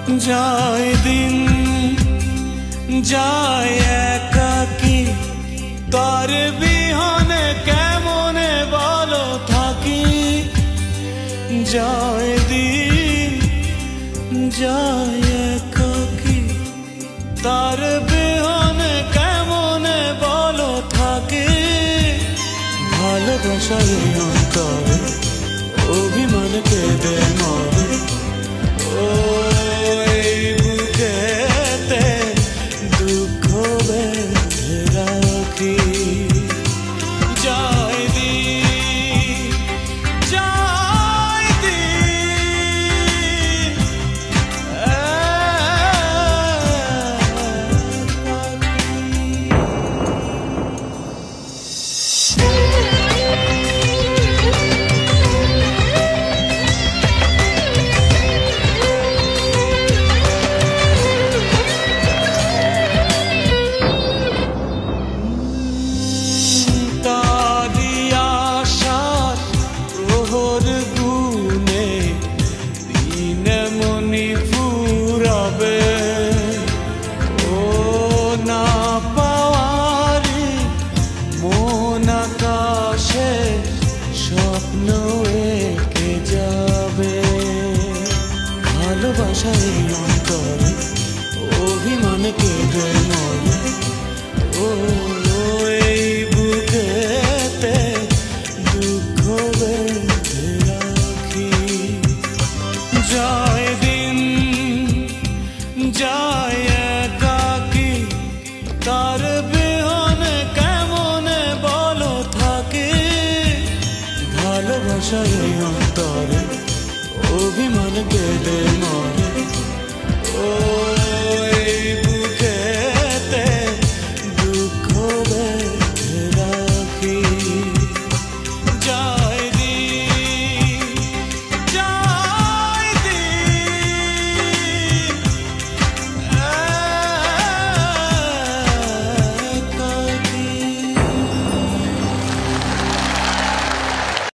যায় দিন যায় একাকি, তার বিহনে কেমনে বলো থাকি। যায় দিন যায় একাকি, তার বিহনে কেমনে বলো থাকি। ভালোবাসার অন্তরে অভিমান কেঁদে মরে, ওই বুকেতে দুঃখ বেঁধে রাখি। যায় দিন যায় দিন স্বপ্ন এঁকে যাবে। ভালোবাসায় অন্তরে অভিমান কেঁদে মরে, ও এই বুকেতে দুঃখ বেঁধে রাখি। যায় দিন যায় একাকি, তার বিহনে কেমনে বলো থাকে। ভালোবাসায় অন্তরে অভিমান কেঁদে মরে, ও